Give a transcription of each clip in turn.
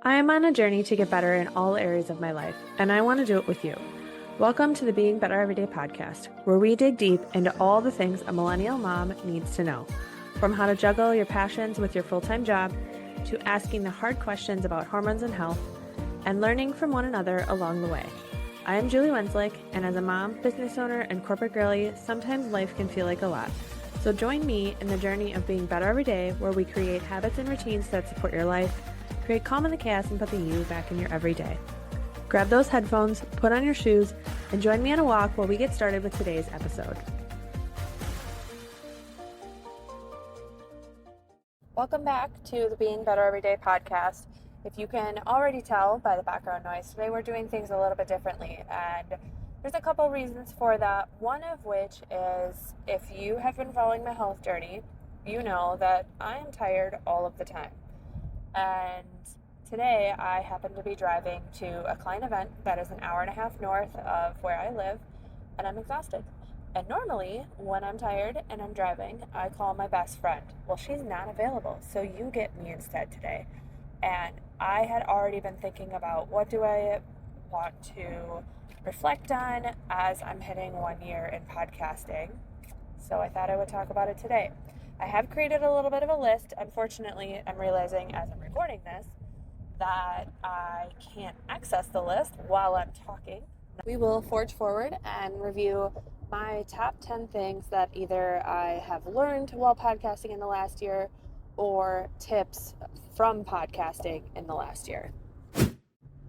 I am on a journey to get better in all areas of my life, and I want to do it with you. Welcome to the Being Better Everyday podcast, where we dig deep into all the things a millennial mom needs to know. From how to juggle your passions with your full-time job, to asking the hard questions about hormones and health, and learning from one another along the way. I am Julie Wenslick, and as a mom, business owner, and corporate girly, sometimes life can feel like a lot. So join me in the journey of being better every day, where we create habits and routines that support your life, create calm in the chaos, and put the you back in your everyday. Grab those headphones, put on your shoes, and join me on a walk while we get started with today's episode. Welcome back to the Being Better Everyday podcast. If you can already tell by the background noise, today we're doing things a little bit differently, and there's a couple reasons for that. One of which is, if you have been following my health journey, you know that I am tired all of the time. And today I happen to be driving to a client event that is an hour and a half north of where I live, and I'm exhausted. And normally when I'm tired and I'm driving, I call my best friend. Well, she's not available, so you get me instead today. And I had already been thinking about what do I want to reflect on as I'm hitting 1 year in podcasting. So I thought I would talk about it today. I have created a little bit of a list. Unfortunately, I'm realizing as I'm recording this that I can't access the list while I'm talking. We will forge forward and review my top 10 things that either I have learned while podcasting in the last year or tips from podcasting in the last year.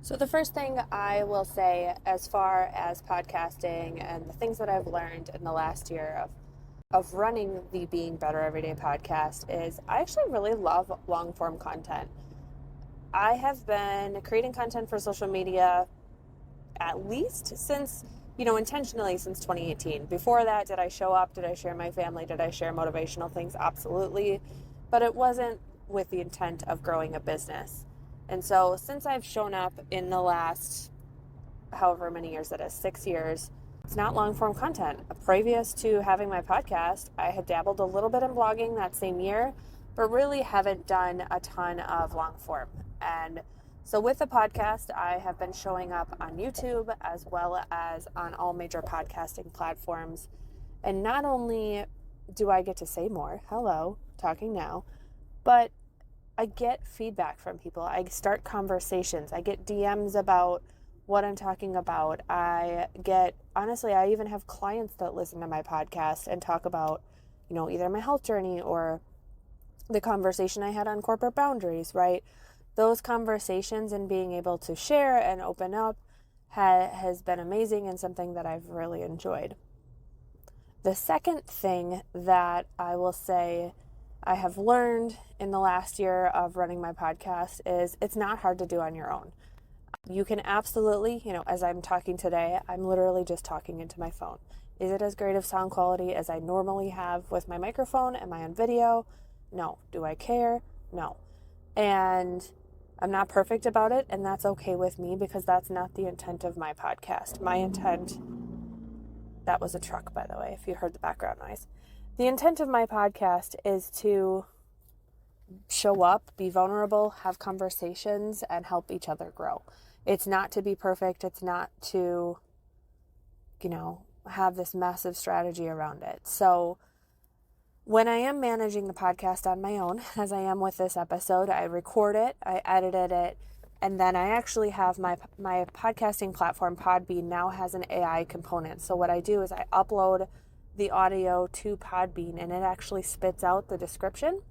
So the first thing I will say as far as podcasting and the things that I've learned in the last year of running the Being Better Everyday podcast is I actually really love long form content. I have been creating content for social media at least since, intentionally since 2018. Before that, did I show up? Did I share my family? Did I share motivational things? Absolutely. But it wasn't with the intent of growing a business. And so since I've shown up in the last however many years it is, 6 years, it's not long form content. Previous to having my podcast, I had dabbled a little bit in blogging that same year, but really haven't done a ton of long form. And so with the podcast, I have been showing up on YouTube as well as on all major podcasting platforms. And not only do I get to say more, hello, talking now, but I get feedback from people. I start conversations. I get DMs about what I'm talking about. I even have clients that listen to my podcast and talk about, either my health journey or the conversation I had on corporate boundaries, right? Those conversations and being able to share and open up has been amazing and something that I've really enjoyed. The second thing that I will say I have learned in the last year of running my podcast is it's not hard to do on your own. You can absolutely, as I'm talking today, I'm literally just talking into my phone. Is it as great of sound quality as I normally have with my microphone? Am I on video? No. Do I care? No. And I'm not perfect about it, and that's okay with me because that's not the intent of my podcast. My intent, that was a truck, by the way, if you heard the background noise. The intent of my podcast is to show up, be vulnerable, have conversations, and help each other grow. It's not to be perfect. It's not to, have this massive strategy around it. So when I am managing the podcast on my own, as I am with this episode, I record it, I edited it, and then I actually have my podcasting platform, Podbean, now has an AI component. So what I do is I upload the audio to Podbean, and it actually spits out the description.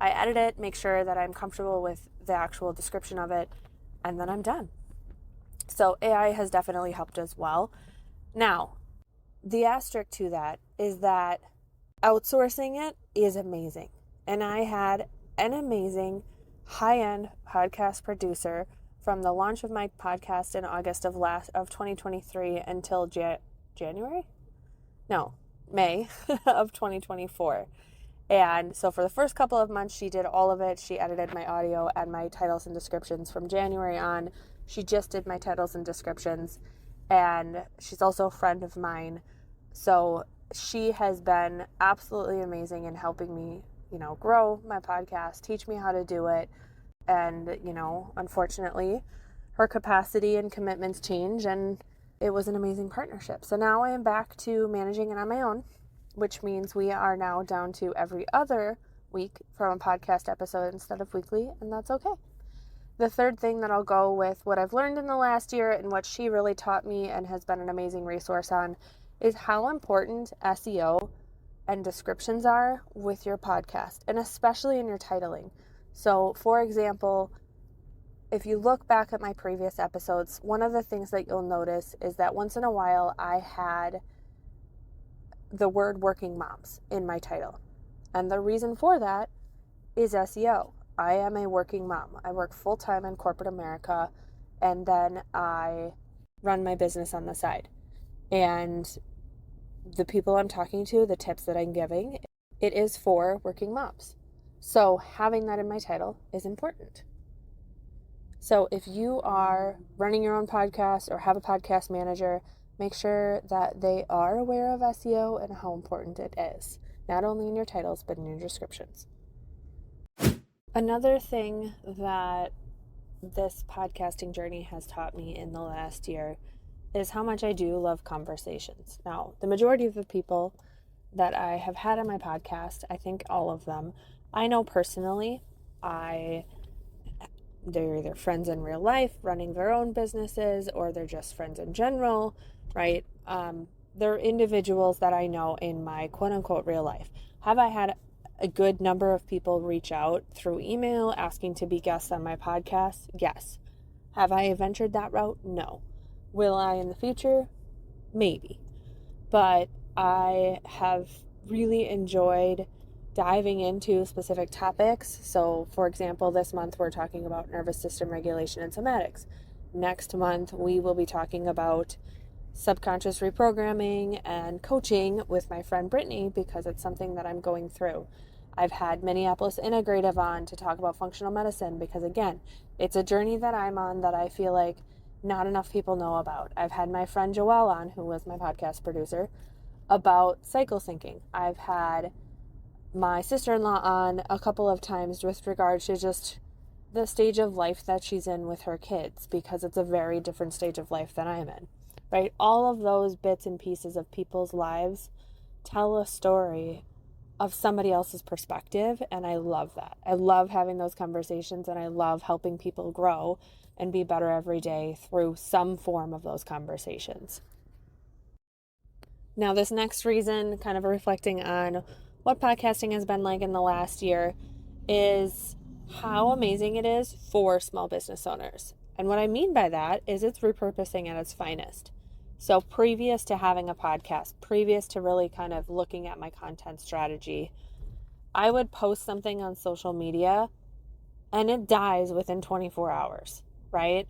I edit it, make sure that I'm comfortable with the actual description of it, and then I'm done. So AI has definitely helped as well. Now, the asterisk to that is that outsourcing it is amazing. And I had an amazing high-end podcast producer from the launch of my podcast in August of 2023 until May of 2024. And so for the first couple of months, she did all of it. She edited my audio and my titles and descriptions. From January on, she just did my titles and descriptions. And she's also a friend of mine. So she has been absolutely amazing in helping me, grow my podcast, teach me how to do it, And, unfortunately, her capacity and commitments change, and it was an amazing partnership. So now I am back to managing it on my own, which means we are now down to every other week from a podcast episode instead of weekly, and that's okay. The third thing that I'll go with what I've learned in the last year and what she really taught me and has been an amazing resource on is how important SEO and descriptions are with your podcast, and especially in your titling. So, for example, if you look back at my previous episodes, one of the things that you'll notice is that once in a while I had the word working moms in my title. And the reason for that is SEO. I am a working mom. I work full-time in corporate America, and then I run my business on the side. And the people I'm talking to, the tips that I'm giving, it is for working moms. So having that in my title is important. So if you are running your own podcast or have a podcast manager, make sure that they are aware of SEO and how important it is, not only in your titles, but in your descriptions. Another thing that this podcasting journey has taught me in the last year is how much I do love conversations. Now, the majority of the people that I have had on my podcast, I think all of them, I know personally. They're either friends in real life, running their own businesses, or they're just friends in general, right? They're individuals that I know in my quote-unquote real life. Have I had a good number of people reach out through email asking to be guests on my podcast? Yes. Have I ventured that route? No. Will I in the future? Maybe. But I have really enjoyed diving into specific topics. So, for example, this month we're talking about nervous system regulation and somatics. Next month we will be talking about subconscious reprogramming and coaching with my friend Brittany, because it's something that I'm going through. I've had Minneapolis Integrative on to talk about functional medicine because, again, it's a journey that I'm on that I feel like not enough people know about. I've had my friend Joelle on, who was my podcast producer, about cycle syncing. I've had my sister-in-law on a couple of times with regard to just the stage of life that she's in with her kids, because it's a very different stage of life than I'm in, right? All of those bits and pieces of people's lives tell a story of somebody else's perspective, and I love that. I love having those conversations, and I love helping people grow and be better every day through some form of those conversations. Now, this next reason, kind of reflecting on what podcasting has been like in the last year, is how amazing it is for small business owners. And what I mean by that is it's repurposing at its finest. So previous to having a podcast, previous to really kind of looking at my content strategy, I would post something on social media and it dies within 24 hours, right?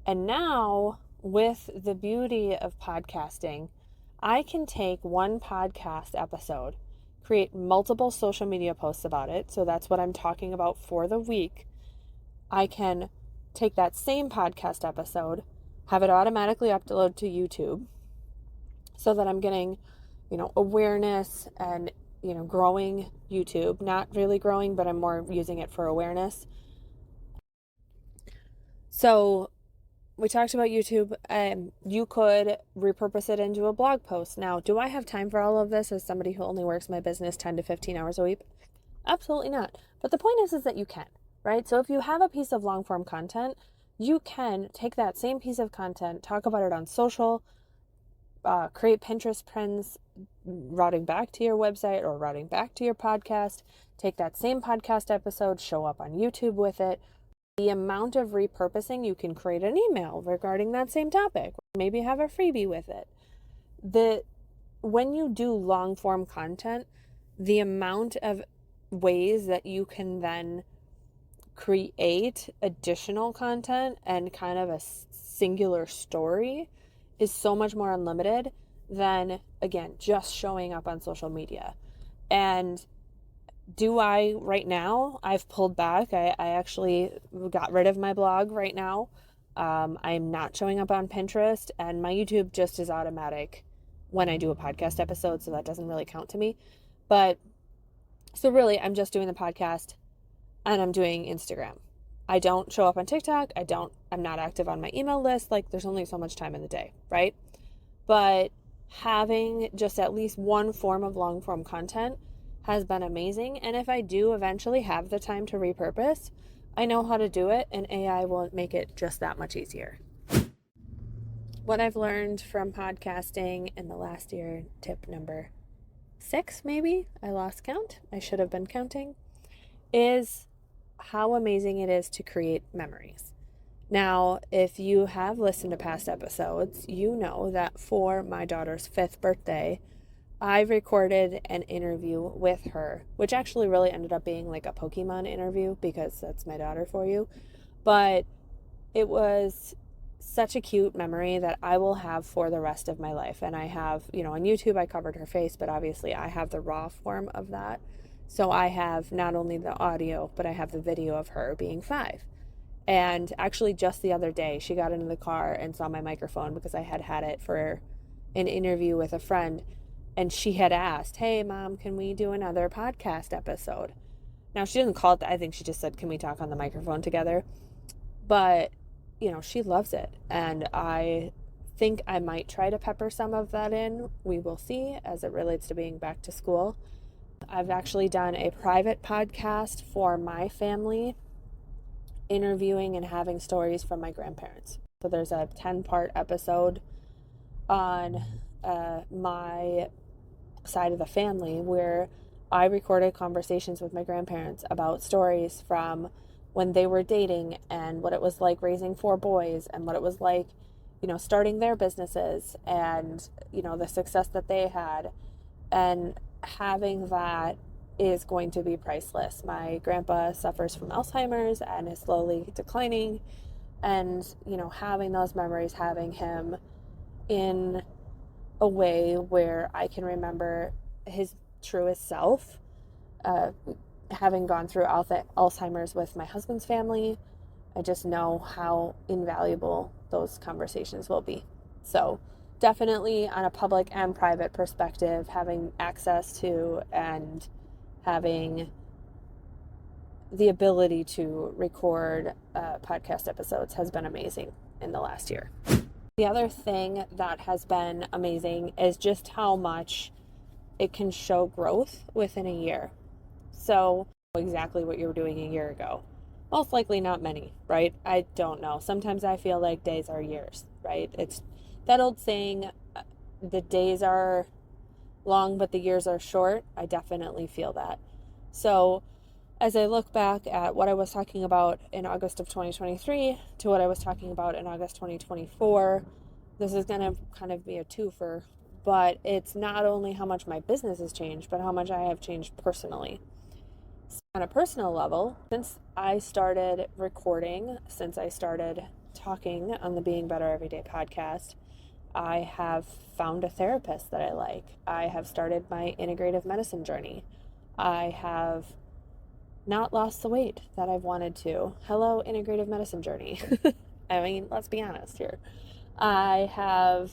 And now, with the beauty of podcasting, I can take one podcast episode, create multiple social media posts about it. So that's what I'm talking about for the week. I can take that same podcast episode, have it automatically upload to YouTube so that I'm getting, awareness and, growing YouTube. Not really growing, but I'm more using it for awareness. So we talked about YouTube. You could repurpose it into a blog post. Now, do I have time for all of this as somebody who only works my business 10 to 15 hours a week? Absolutely not. But the point is that you can, right? So if you have a piece of long form content, you can take that same piece of content, talk about it on social, create Pinterest pins routing back to your website or routing back to your podcast, take that same podcast episode, show up on YouTube with it. The amount of repurposing, you can create an email regarding that same topic, maybe have a freebie with it. When you do long form content, the amount of ways that you can then create additional content and kind of a singular story is so much more unlimited than, again, just showing up on social media. And do I right now? I've pulled back. I actually got rid of my blog right now. I'm not showing up on Pinterest, and my YouTube just is automatic when I do a podcast episode, so that doesn't really count to me. But so really, I'm just doing the podcast and I'm doing Instagram. I don't show up on TikTok. I'm not active on my email list. Like, there's only so much time in the day, right? But having just at least one form of long form content has been amazing. And if I do eventually have the time to repurpose, I know how to do it, and AI will make it just that much easier. What I've learned from podcasting in the last year, tip number 6, maybe, I lost count, I should have been counting, is how amazing it is to create memories. Now, if you have listened to past episodes, you know that for my daughter's 5th birthday, I recorded an interview with her, which actually really ended up being like a Pokemon interview, because that's my daughter for you. But it was such a cute memory that I will have for the rest of my life. And I have, on YouTube, I covered her face, but obviously I have the raw form of that. So I have not only the audio, but I have the video of her being 5. And actually, just the other day, she got into the car and saw my microphone, because I had it for an interview with a friend. And she had asked, "Hey, Mom, can we do another podcast episode?" Now, she didn't call it that. I think she just said, "Can we talk on the microphone together?" But, she loves it. And I think I might try to pepper some of that in. We will see, as it relates to being back to school. I've actually done a private podcast for my family, interviewing and having stories from my grandparents. So there's a 10-part episode on my side of the family where I recorded conversations with my grandparents about stories from when they were dating, and what it was like raising 4 boys, and what it was like, starting their businesses, and, the success that they had. And having that is going to be priceless. My grandpa suffers from Alzheimer's and is slowly declining. And, having those memories, having him in a way where I can remember his truest self, having gone through Alzheimer's with my husband's family, I just know how invaluable those conversations will be. So definitely, on a public and private perspective, having access to and having the ability to record podcast episodes has been amazing in the last year. The other thing that has been amazing is just how much it can show growth within a year. So exactly what you were doing a year ago. Most likely not many, right? I don't know. Sometimes I feel like days are years, right? It's that old saying, the days are long, but the years are short. I definitely feel that. So as I look back at what I was talking about in August of 2023 to what I was talking about in August 2024, this is going to kind of be a twofer, but it's not only how much my business has changed, but how much I have changed personally. So on a personal level, since I started recording, since I started talking on the Being Better Everyday podcast, I have found a therapist that I like. I have started my integrative medicine journey. I have not lost the weight that I've wanted to. Hello, integrative medicine journey. I mean, let's be honest here. I have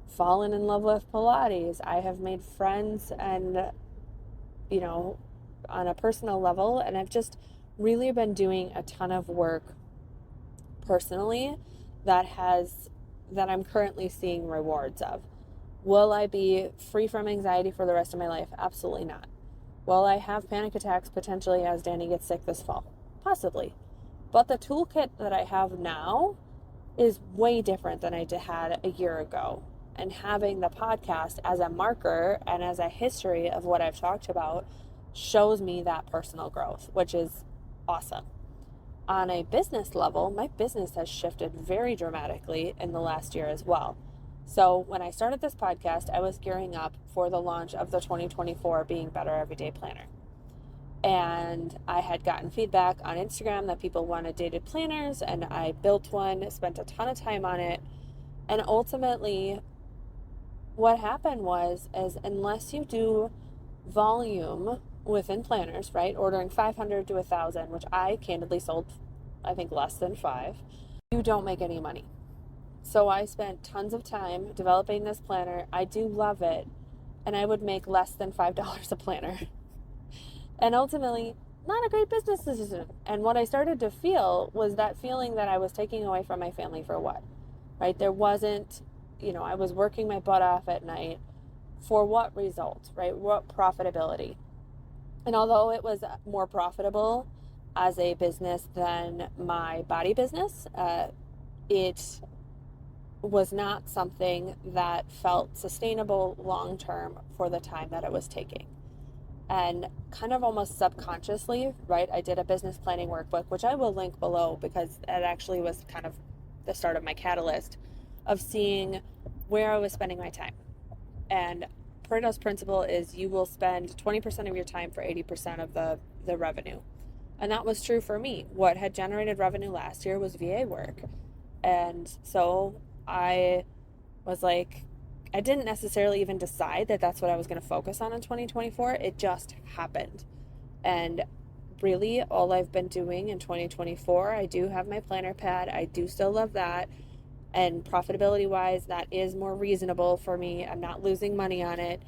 fallen in love with Pilates. I have made friends and, on a personal level, and I've just really been doing a ton of work personally that I'm currently seeing rewards of. Will I be free from anxiety for the rest of my life? Absolutely not. Will I have panic attacks potentially as Danny gets sick this fall? Possibly. But the toolkit that I have now is way different than I had a year ago. And having the podcast as a marker and as a history of what I've talked about shows me that personal growth, which is awesome. On a business level, my business has shifted very dramatically in the last year as well. So when I started this podcast, I was gearing up for the launch of the 2024 Being Better Everyday Planner. And I had gotten feedback on Instagram that people wanted dated planners, and I built one, spent a ton of time on it. And ultimately, what happened is unless you do volume within planners, right, ordering 500 to 1,000, which I candidly sold, I think, less than 5, you don't make any money. So I spent tons of time developing this planner. I do love it, and I would make less than $5 a planner. And ultimately, not a great business decision. And what I started to feel was that feeling that I was taking away from my family for what, right? There wasn't, I was working my butt off at night for what result, right? What profitability? And although it was more profitable as a business than my body business, it was not something that felt sustainable long term for the time that it was taking. And kind of almost subconsciously, right, I did a business planning workbook, which I will link below because it actually was kind of the start of my catalyst of seeing where I was spending my time. And Pareto's principle is you will spend 20% of your time for 80% of the revenue. And that was true for me. What had generated revenue last year was VA work. And so I was like, I didn't necessarily even decide that that's what I was going to focus on in 2024. It just happened. And really, all I've been doing in 2024, I do have my planner pad. I do still love that. And profitability wise, that is more reasonable for me. I'm not losing money on it.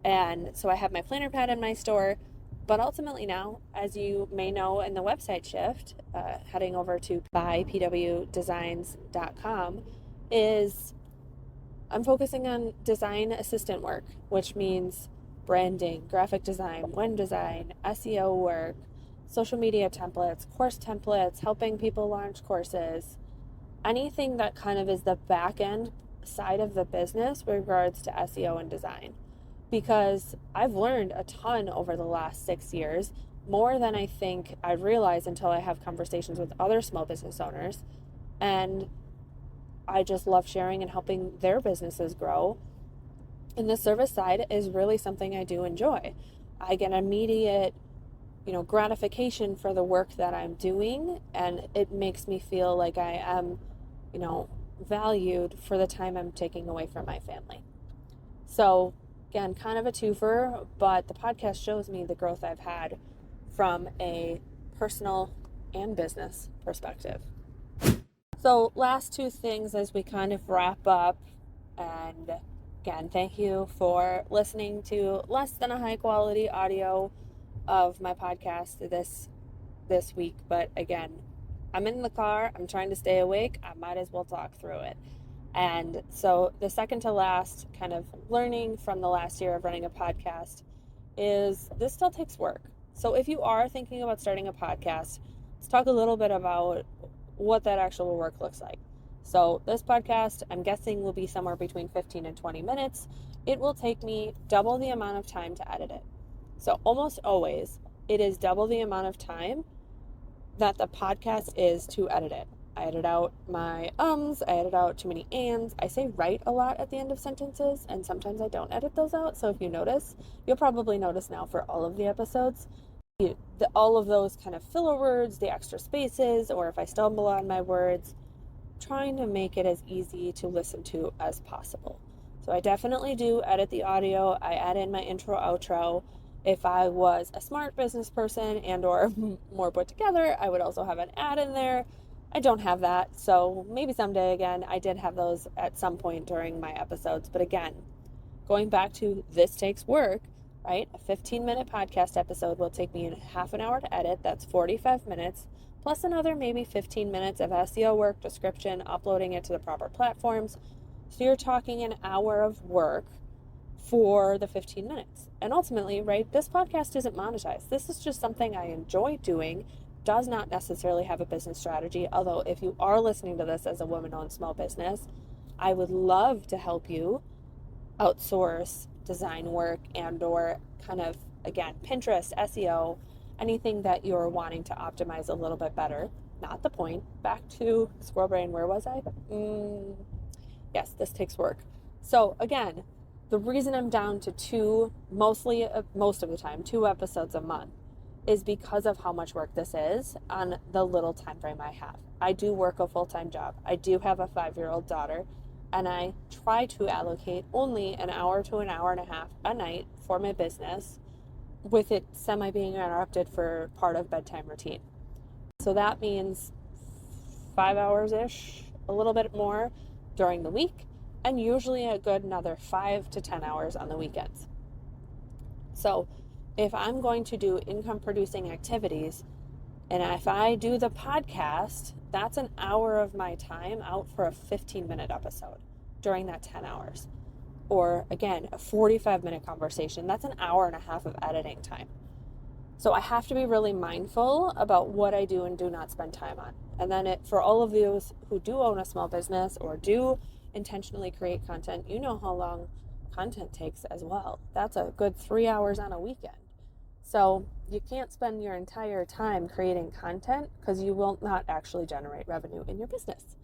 And so I have my planner pad in my store. But ultimately now, as you may know in the website shift, heading over to buypwdesigns.com, is I'm focusing on design assistant work, which means branding, graphic design, web design, SEO work, social media templates, course templates, helping people launch courses, anything that kind of is the back end side of the business with regards to SEO and design. Because I've learned a ton over the last 6 years, more than I think I realize until I have conversations with other small business owners. And I just love sharing and helping their businesses grow. And the service side is really something I do enjoy. I get immediate, gratification for the work that I'm doing, and it makes me feel like I am, valued for the time I'm taking away from my family. So again, kind of a twofer, but the podcast shows me the growth I've had from a personal and business perspective. So last two things as we kind of wrap up, and again, thank you for listening to less than a high quality audio of my podcast this week. But again, I'm in the car, I'm trying to stay awake, I might as well talk through it. And so the second to last kind of learning from the last year of running a podcast is this still takes work. So if you are thinking about starting a podcast, let's talk a little bit about what that actual work looks like. So this podcast, I'm guessing, will be somewhere between 15 and 20 minutes. It will take me double the amount of time to edit it. So almost always, it is double the amount of time that the podcast is to edit it. I edit out my I edit out too many ands. I say right a lot at the end of sentences, and sometimes I don't edit those out. So if you notice, you'll probably notice now for all of the episodes, all of those kind of filler words, the extra spaces, or if I stumble on my words, trying to make it as easy to listen to as possible. So I definitely do edit the audio. I add in my intro, outro. If I was a smart business person and or more put together, I would also have an ad in there. I don't have that, so maybe someday again. I did have those at some point during my episodes, but again, going back to this takes work, right? A 15-minute podcast episode will take me half an hour to edit. That's 45 minutes, plus another maybe 15 minutes of SEO work, description, uploading it to the proper platforms. So you're talking an hour of work for the 15 minutes. And ultimately, right, this podcast isn't monetized. This is just something I enjoy doing, does not necessarily have a business strategy. Although if you are listening to this as a woman-owned small business, I would love to help you outsource design work and or kind of, again, Pinterest, SEO, anything that you're wanting to optimize a little bit better. Not the point. Back to squirrel brain. Where was I? Yes, this takes work. So again, the reason I'm down to most of the time, 2 episodes a month is because of how much work this is on the little time frame I have. I do work a full-time job. I do have a 5-year-old daughter, and I try to allocate only an hour to an hour and a half a night for my business, with it semi being interrupted for part of bedtime routine. So that means 5 hours-ish, a little bit more during the week, and usually a good another 5 to 10 hours on the weekends. So if I'm going to do income producing activities, and if I do the podcast, that's an hour of my time out for a 15-minute episode during that 10 hours. Or again, a 45-minute conversation, that's an hour and a half of editing time. So I have to be really mindful about what I do and do not spend time on. And then for all of those who do own a small business or do intentionally create content, you know how long content takes as well. That's a good 3 hours on a weekend. So you can't spend your entire time creating content because you will not actually generate revenue in your business.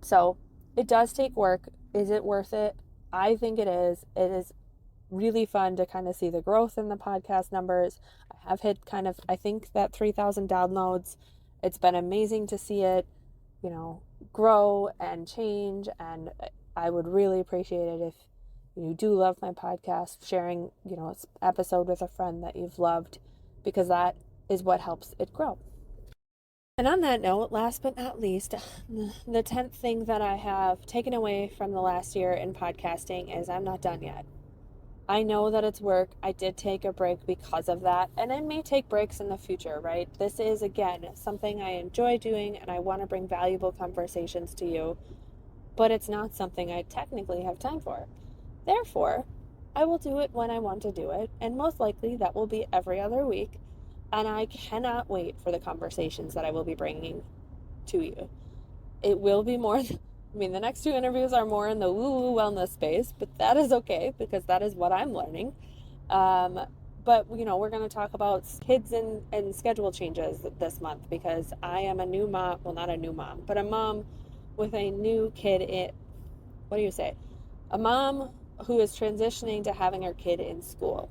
So it does take work. Is it worth it? I think it is. It is really fun to kind of see the growth in the podcast numbers. I have hit I think that 3,000 downloads. It's been amazing to see it, grow and change. And I would really appreciate it if you do love my podcast, sharing, an episode with a friend that you've loved, because that is what helps it grow. And on that note, last but not least, the 10th thing that I have taken away from the last year in podcasting is I'm not done yet. I know that it's work. I did take a break because of that, and I may take breaks in the future, right? This is, again, something I enjoy doing, and I want to bring valuable conversations to you, but it's not something I technically have time for. Therefore, I will do it when I want to do it, and most likely that will be every other week, and I cannot wait for the conversations that I will be bringing to you. It will be more, the next 2 interviews are more in the woo-woo wellness space, but that is okay because that is what I'm learning. But, we're going to talk about kids and schedule changes this month because I am a new mom, well, not a new mom, but a mom with a new kid a mom who is transitioning to having her kid in school.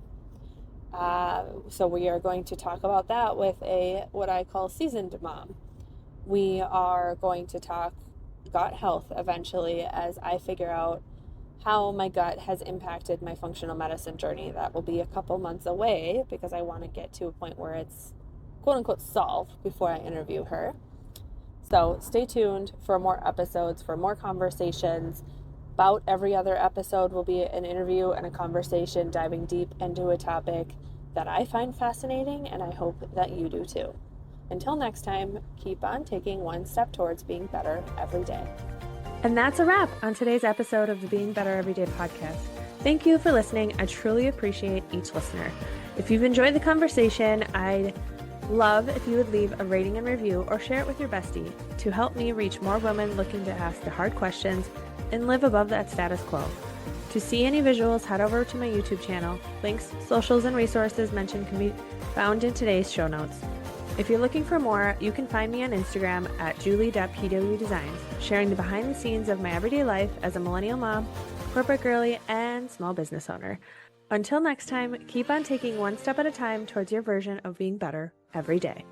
So we are going to talk about that with what I call seasoned mom. We are going to talk gut health eventually as I figure out how my gut has impacted my functional medicine journey. That will be a couple months away because I want to get to a point where it's quote unquote solved before I interview her. So stay tuned for more episodes, for more conversations. About every other episode will be an interview and a conversation diving deep into a topic that I find fascinating, and I hope that you do too. Until next time, keep on taking one step towards being better every day. And that's a wrap on today's episode of the Being Better Everyday podcast. Thank you for listening. I truly appreciate each listener. If you've enjoyed the conversation, I'd love if you would leave a rating and review or share it with your bestie to help me reach more women looking to ask the hard questions and live above that status quo. To see any visuals, head over to my YouTube channel. Links, socials, and resources mentioned can be found in today's show notes. If you're looking for more, you can find me on Instagram at julie.pwdesigns, sharing the behind the scenes of my everyday life as a millennial mom, corporate girly, and small business owner. Until next time, keep on taking one step at a time towards your version of being better every day.